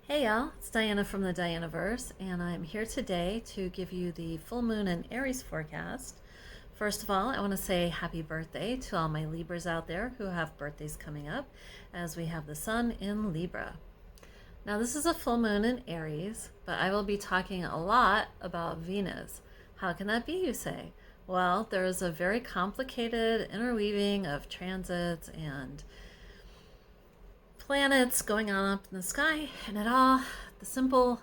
Hey y'all, it's Diana from the Dianaverse, and I'm here today to give you the full moon and Aries forecast. First of all, I want to say happy birthday to all my Libras out there who have birthdays coming up, as we have the sun in Libra. Now, this is a full moon in Aries, but I will be talking a lot about Venus. How can that be, you say? Well, there is a very complicated interweaving of transits and planets going on up in the sky, and the simple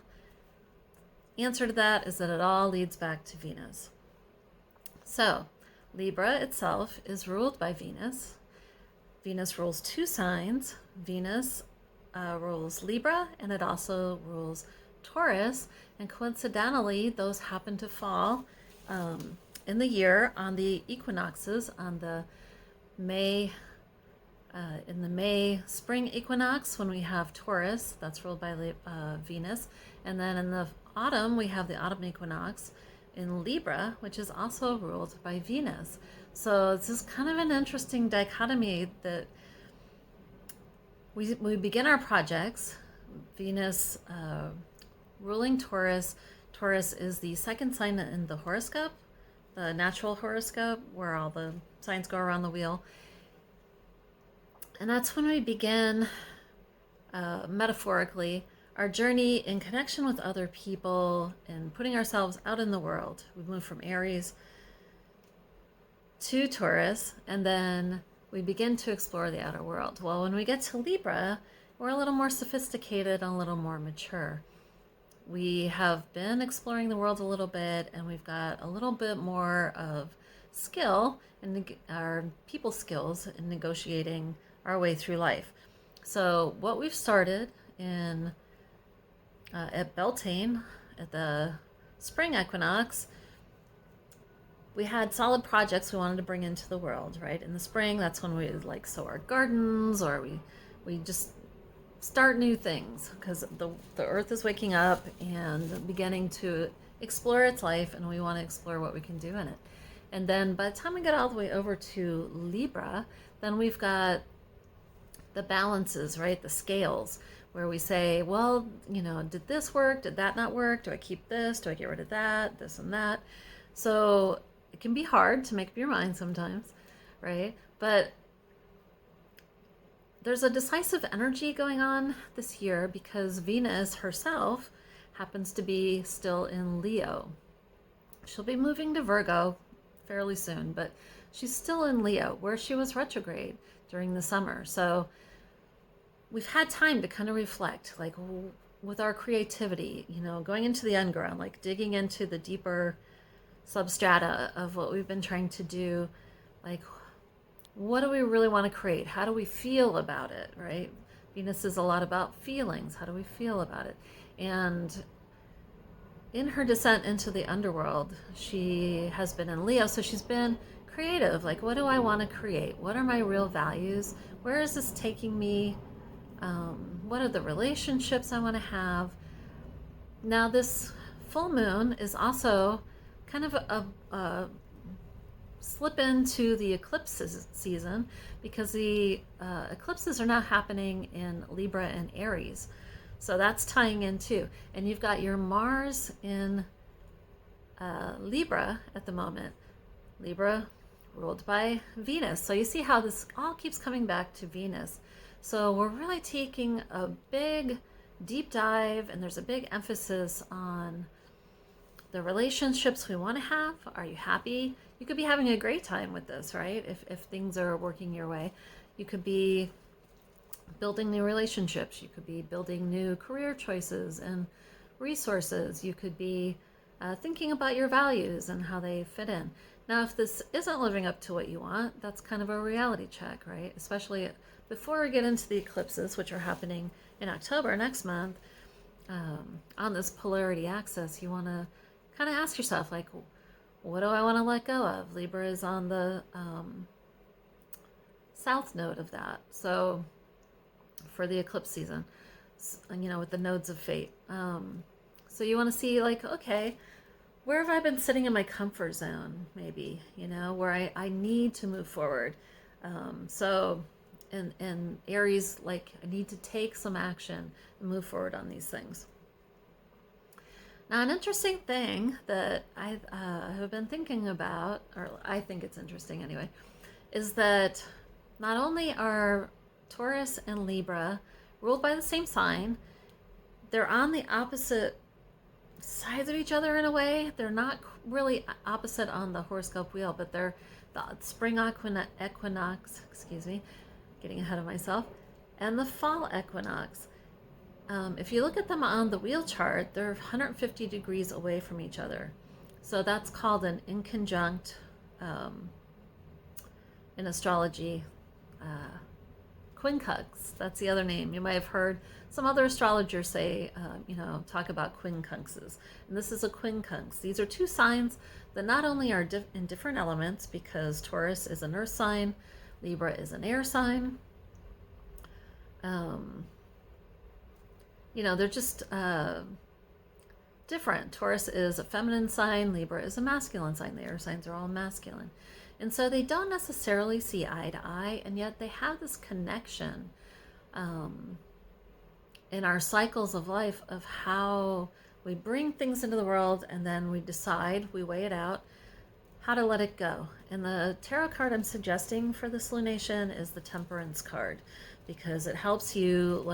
answer to that is that it all leads back to Venus. So, Libra itself is ruled by Venus. Venus rules two signs. Venus rules Libra, and it also rules Taurus, and coincidentally, those happen to fall in the year on the equinoxes on the May in the May spring equinox, when we have Taurus, that's ruled by Venus. And then in the autumn, we have the autumn equinox in Libra, which is also ruled by Venus. So this is kind of an interesting dichotomy that we begin our projects. Venus ruling Taurus. Taurus is the second sign in the horoscope, the natural horoscope, where all the signs go around the wheel. And that's when we begin, metaphorically, our journey in connection with other people and putting ourselves out in the world. We move from Aries to Taurus, and then we begin to explore the outer world. Well, when we get to Libra, we're a little more sophisticated and a little more mature. We have been exploring the world a little bit, and we've got a little bit more of skill and our people skills in negotiating our way through life. So what we've started in at Beltane at the spring equinox, we had solid projects we wanted to bring into the world, right? In the spring, that's when we like sow our gardens, or we just start new things, because the earth is waking up and beginning to explore its life, and we want to explore what we can do in it. And then by the time we get all the way over to Libra, then we've got the balances, right? The scales, where we say, well, did this work? Did that not work? Do I keep this? Do I get rid of that? This and that. So it can be hard to make up your mind sometimes, right? But there's a decisive energy going on this year because Venus herself happens to be still in Leo. She'll be moving to Virgo fairly soon, but she's still in Leo, where she was retrograde during the summer. So we've had time to kind of reflect, like with our creativity, going into the underground, like digging into the deeper substrata of what we've been trying to do. Like, what do we really want to create? How do we feel about it, right? Venus is a lot about feelings. How do we feel about it? And in her descent into the underworld, she has been in Leo, so she's been creative. Like, what do I want to create? What are my real values? Where is this taking me? What are the relationships I want to have? Now, this full moon is also kind of a slip into the eclipses season, because the eclipses are now happening in Libra and Aries. So that's tying in too. And you've got your Mars in Libra at the moment. Libra ruled by Venus. So you see how this all keeps coming back to Venus. So we're really taking a big deep dive, and there's a big emphasis on the relationships we want to have. Are you happy? You could be having a great time with this, right? If things are working your way. You could be building new relationships. You could be building new career choices and resources. You could be thinking about your values and how they fit in. Now, if this isn't living up to what you want, that's kind of a reality check, right? Especially before we get into the eclipses, which are happening in October next month, on this polarity axis, you want to kind of ask yourself, like, what do I want to let go of? Libra is on the south node of that. So for the eclipse season, with the nodes of fate. So you want to see, like, okay, where have I been sitting in my comfort zone, maybe, where I need to move forward. So and Aries, like, I need to take some action and move forward on these things. Now, an interesting thing that I have been thinking about, or I think it's interesting anyway, is that not only are Taurus and Libra ruled by the same sign, they're on the opposite sides of each other in a way. They're not really opposite on the horoscope wheel, but they're the spring equinox, excuse me, getting ahead of myself, and the fall equinox. If you look at them on the wheel chart, they're 150 degrees away from each other. So that's called an inconjunct in astrology. Quinqunx, that's the other name. You might have heard some other astrologers say, talk about quinqunxes. And this is a quinqunx. These are two signs that not only are in different elements, because Taurus is an earth sign, Libra is an air sign. They're just different. Taurus is a feminine sign, Libra is a masculine sign. The air signs are all masculine. And so they don't necessarily see eye to eye, and yet they have this connection in our cycles of life of how we bring things into the world, and then we decide, we weigh it out, how to let it go. And the tarot card I'm suggesting for this lunation is the Temperance card, because it helps you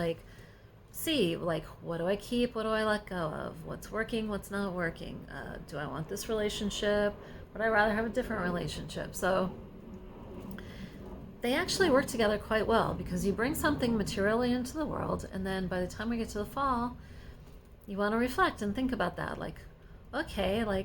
see, what do I keep, what do I let go of, what's working, what's not working, do I want this relationship, would I rather have a different relationship? So they actually work together quite well, because you bring something materially into the world, and then by the time we get to the fall, you want to reflect and think about that. Okay,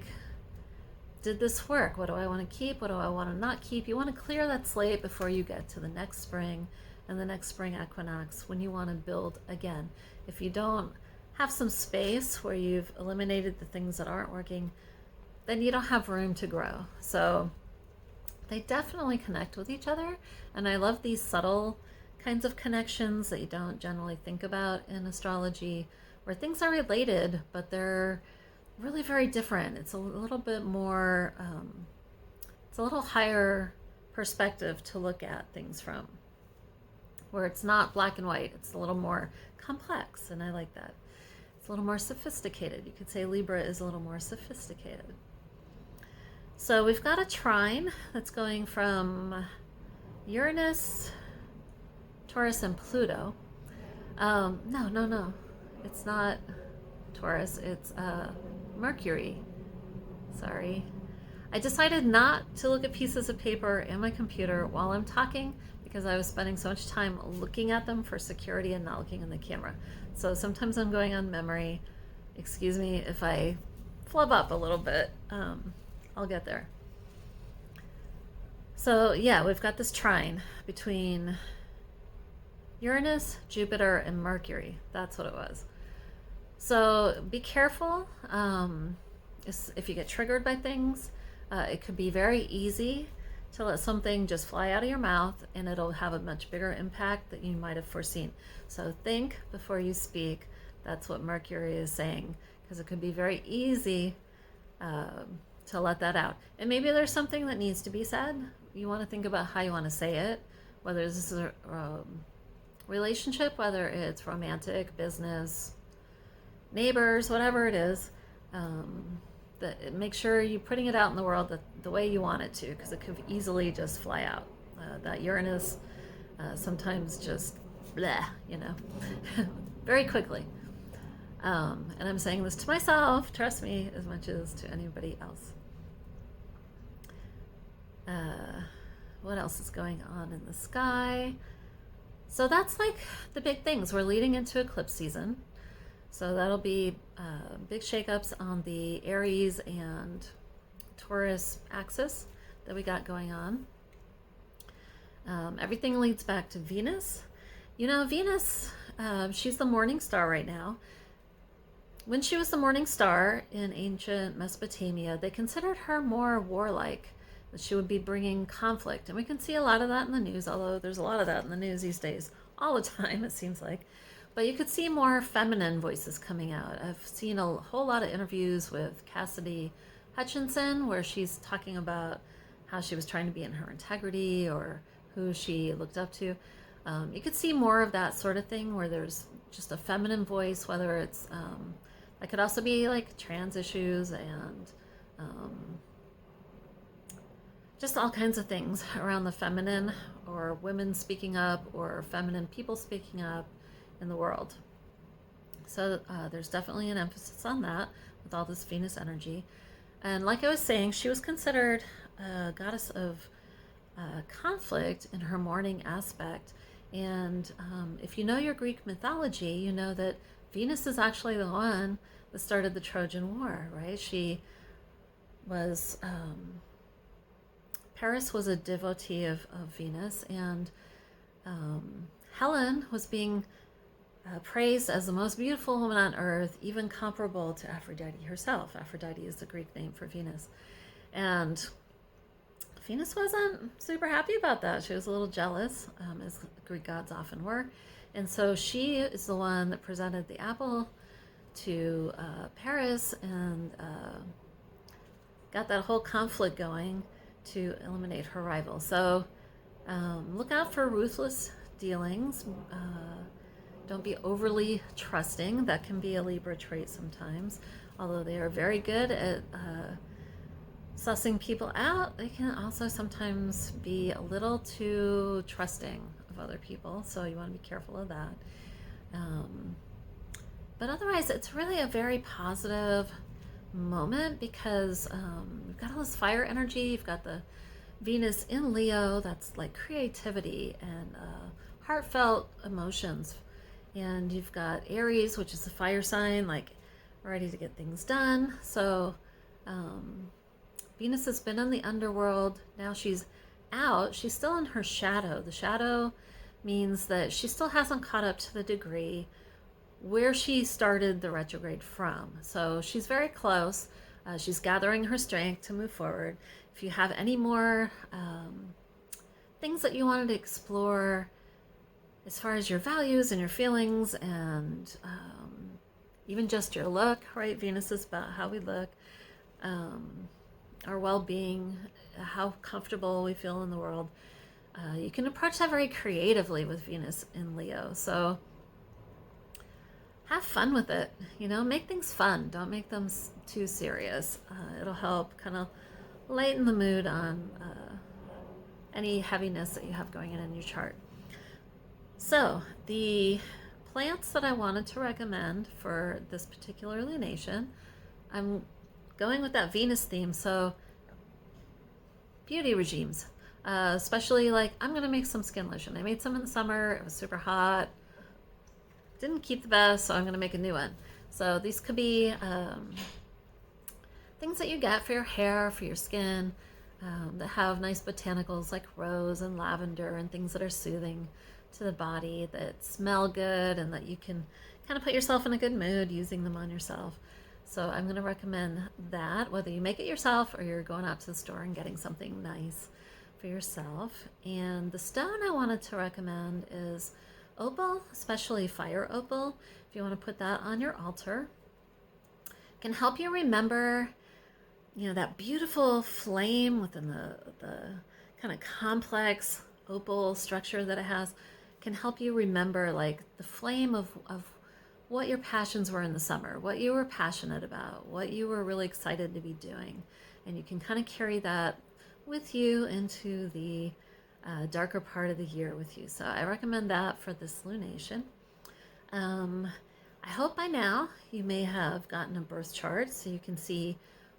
did this work? What do I want to keep? What do I want to not keep? You want to clear that slate before you get to the next spring and the next spring equinox, when you want to build again. If you don't have some space where you've eliminated the things that aren't working, then you don't have room to grow. So they definitely connect with each other. And I love these subtle kinds of connections that you don't generally think about in astrology, where things are related, but they're really very different. It's a little bit more, it's a little higher perspective to look at things from, where it's not black and white. It's a little more complex, and I like that. It's a little more sophisticated. You could say Libra is a little more sophisticated. So we've got a trine that's going from Uranus, Taurus, and Pluto. No. It's not Taurus. It's Mercury. Sorry. I decided not to look at pieces of paper in my computer while I'm talking, because I was spending so much time looking at them for security and not looking in the camera. So sometimes I'm going on memory. Excuse me if I flub up a little bit. I'll get there. So yeah, we've got this trine between Uranus, Jupiter, and Mercury. That's what it was. So be careful if you get triggered by things. It could be very easy to let something just fly out of your mouth, and it'll have a much bigger impact that you might have foreseen. So think before you speak. That's what Mercury is saying, because it could be very easy to let that out. And maybe there's something that needs to be said. You want to think about how you want to say it, whether this is a relationship, whether it's romantic, business, neighbors, whatever it is. Make sure you're putting it out in the world the way you want it to, because it could easily just fly out. That Uranus sometimes just bleh, very quickly. And I'm saying this to myself, trust me, as much as to anybody else. What else is going on in the sky? So that's the big things. We're leading into eclipse season. So that'll be big shakeups on the Aries and Taurus axis that we got going on. Everything leads back to Venus. Venus, she's the morning star right now. When she was the morning star in ancient Mesopotamia, they considered her more warlike, that she would be bringing conflict. And we can see a lot of that in the news, although there's a lot of that in the news these days, all the time, it seems like. But you could see more feminine voices coming out. I've seen a whole lot of interviews with Cassidy Hutchinson, where she's talking about how she was trying to be in her integrity, or who she looked up to. You could see more of that sort of thing where there's just a feminine voice, whether it's, that could also be like trans issues and um, just all kinds of things around the feminine, or women speaking up, or feminine people speaking up in the world. So there's definitely an emphasis on that with all this Venus energy. And like I was saying, she was considered a goddess of conflict in her morning aspect. And if you know your Greek mythology, you know that Venus is actually the one that started the Trojan War, right? She was, Paris was a devotee of Venus, and Helen was being praised as the most beautiful woman on earth, even comparable to Aphrodite herself. Aphrodite is the Greek name for Venus. And Venus wasn't super happy about that. She was a little jealous, as Greek gods often were. And so she is the one that presented the apple to Paris and got that whole conflict going to eliminate her rival. So look out for ruthless dealings. Don't be overly trusting. That can be a Libra trait sometimes. Although they are very good at sussing people out, they can also sometimes be a little too trusting of other people. So you want to be careful of that. But otherwise, it's really a very positive moment because you've got all this fire energy. You've got the Venus in Leo. That's like creativity and heartfelt emotions. And you've got Aries, which is the fire sign, like ready to get things done. So Venus has been in the underworld. Now she's out. She's still in her shadow. The shadow means that she still hasn't caught up to the degree where she started the retrograde from. So she's very close. She's gathering her strength to move forward. If you have any more things that you wanted to explore as far as your values and your feelings and even just your look, right? Venus is about how we look, our well-being, how comfortable we feel in the world. You can approach that very creatively with Venus in Leo. So have fun with it, make things fun. Don't make them too serious. It'll help kind of lighten the mood on any heaviness that you have going in your chart. So the plants that I wanted to recommend for this particular lunation, I'm going with that Venus theme. So beauty regimes, especially like I'm going to make some skin lotion. I made some in the summer. It was super hot. Didn't keep the best, so I'm going to make a new one. So these could be things that you get for your hair, for your skin, that have nice botanicals like rose and lavender and things that are soothing to the body, that smell good, and that you can kind of put yourself in a good mood using them on yourself. So I'm going to recommend that, whether you make it yourself or you're going out to the store and getting something nice for yourself. And the stone I wanted to recommend is opal, especially fire opal. If you want to put that on your altar, it can help you remember, that beautiful flame within the kind of complex opal structure that it has. Can help you remember like the flame of what your passions were in the summer, what you were passionate about, what you were really excited to be doing. And you can kind of carry that with you into the darker part of the year with you. So I recommend that for this lunation. I hope by now you may have gotten a birth chart so you can see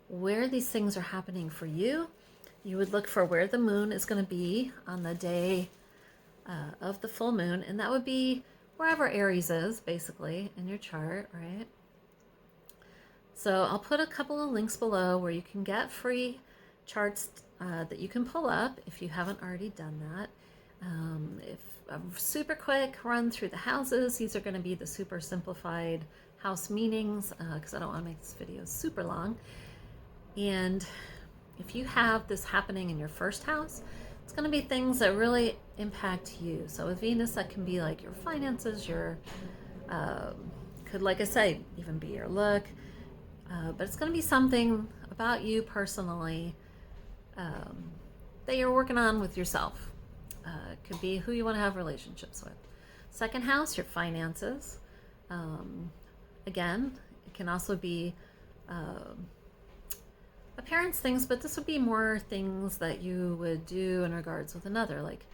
where these things are happening for you. You would look for where the moon is going to be on the day of the full moon, and that would be wherever Aries is basically in your chart, right? So I'll put a couple of links below where you can get free charts that you can pull up if you haven't already done that. If a super quick run through the houses, these are going to be the super simplified house meanings because I don't want to make this video super long. And if you have this happening in your first house, it's going to be things that really impact you. So with Venus, that can be like your finances, your could, like I say, even be your look, but it's going to be something about you personally that you're working on with yourself. Could be who you want to have relationships with. Second house, your finances. Again, it can also be appearance things, but this would be more things that you would do in regards with another. Like,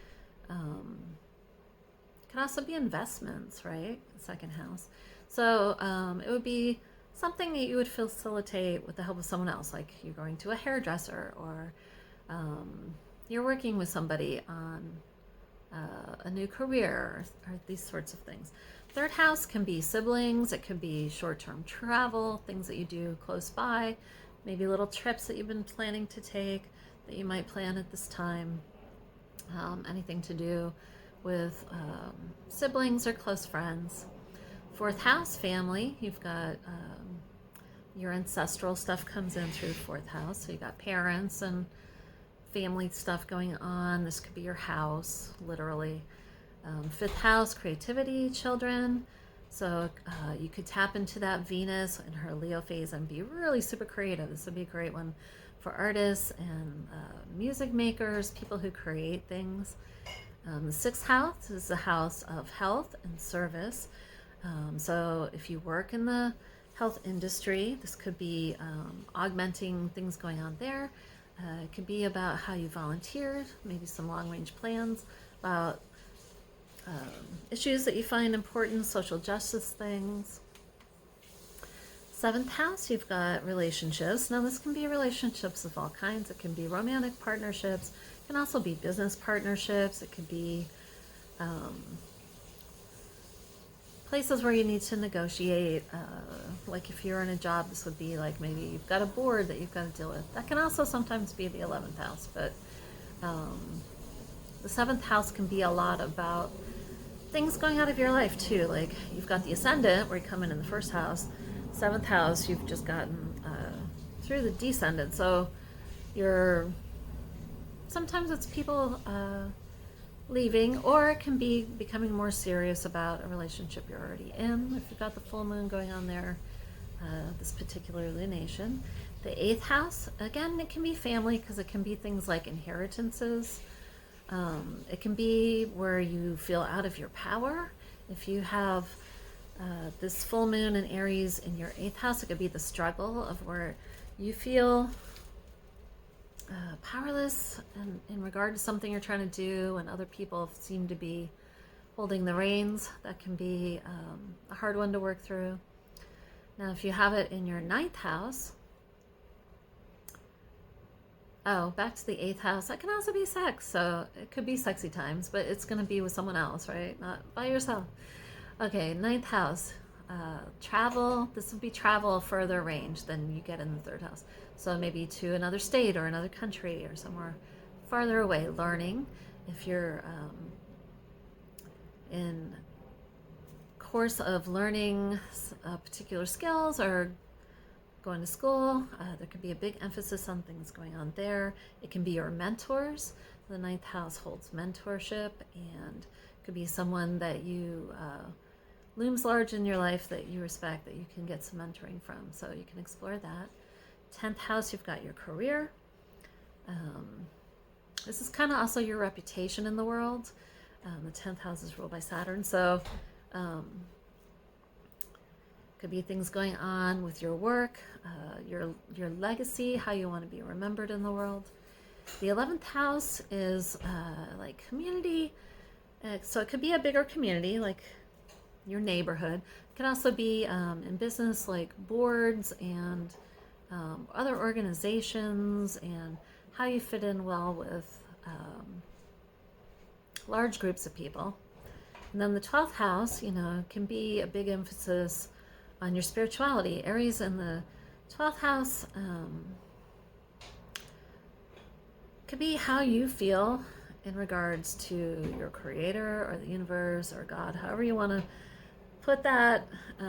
it can also be investments, right? Second house. So it would be something that you would facilitate with the help of someone else, like you're going to a hairdresser, or you're working with somebody on a new career, or these sorts of things. Third house can be siblings, it could be short-term travel, things that you do close by, maybe little trips that you've been planning to take that you might plan at this time. Anything to do with siblings or close friends. Fourth house, family. You've got your ancestral stuff comes in through the fourth house. So you got parents and family stuff going on. This could be your house, literally. Fifth house, creativity, children. So you could tap into that Venus in her Leo phase and be really super creative. This would be a great one for artists and music makers, people who create things. The sixth house is the house of health and service. So if you work in the health industry, this could be augmenting things going on there. It could be about how you volunteered, maybe some long-range plans about issues that you find important, social justice things. Seventh house, you've got relationships. Now this can be relationships of all kinds. It can be romantic partnerships. It can also be business partnerships. It could be places where you need to negotiate. Like if you're in a job, this would be like maybe you've got a board that you've got to deal with. That can also sometimes be the 11th house, but the 7th house can be a lot about things going out of your life too. Like you've got the ascendant where you come in the first house. 7th house, you've just gotten through the descendant. So you're, sometimes it's people leaving, or it can be becoming more serious about a relationship you're already in. If you've got the full moon going on there, this particular lunation. The 8th house, again, it can be family because it can be things like inheritances. It can be where you feel out of your power. If you have this full moon in Aries in your 8th house, it could be the struggle of where you feel powerless in regard to something you're trying to do, and other people seem to be holding the reins. That can be a hard one to work through. Now, if you have it in your 9th house, back to the 8th house, that can also be sex. So it could be sexy times, but it's going to be with someone else, right? Not by yourself. Okay, 9th house, travel. This would be travel further range than you get in the 3rd house. So maybe to another state or another country or somewhere farther away. Learning, if you're in course of learning particular skills or going to school, there could be a big emphasis on things going on there. It can be your mentors. The 9th house holds mentorship, and could be someone that you looms large in your life that you respect, that you can get some mentoring from. So you can explore that. 10th house, you've got your career. This is kind of also your reputation in the world. The 10th house is ruled by Saturn, so could be things going on with your work, your legacy, how you want to be remembered in the world. The 11th house is like community, so it could be a bigger community, like your neighborhood. It can also be in business, like boards and other organizations, and how you fit in well with large groups of people. And then the 12th house, can be a big emphasis on your spirituality. Aries in the 12th house could be how you feel in regards to your creator or the universe or God, however you want to put that. It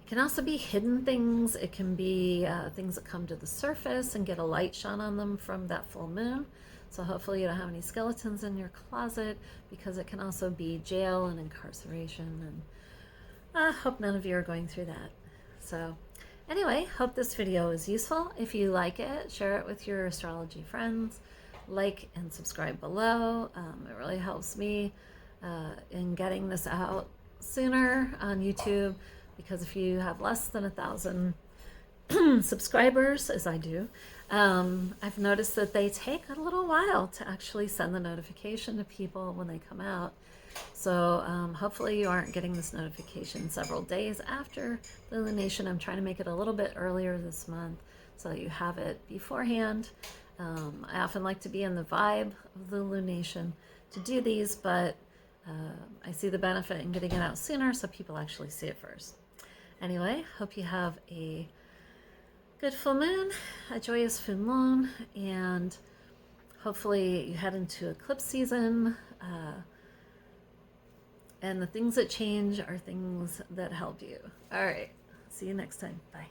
can also be hidden things. It can be things that come to the surface and get a light shone on them from that full moon. So hopefully you don't have any skeletons in your closet, because it can also be jail and incarceration. And I hope none of you are going through that. So anyway, hope this video is useful. If you like it, share it with your astrology friends. like and subscribe below. It really helps me in getting this out sooner on YouTube, because if you have less than 1,000 subscribers, as I do, I've noticed that they take a little while to actually send the notification to people when they come out. So hopefully you aren't getting this notification several days after the lunation. I'm trying to make it a little bit earlier this month so that you have it beforehand. I often like to be in the vibe of the lunation to do these, but I see the benefit in getting it out sooner so people actually see it first. Anyway, hope you have a good full moon, a joyous full moon, and hopefully you head into eclipse season. And the things that change are things that help you. All right. See you next time. Bye.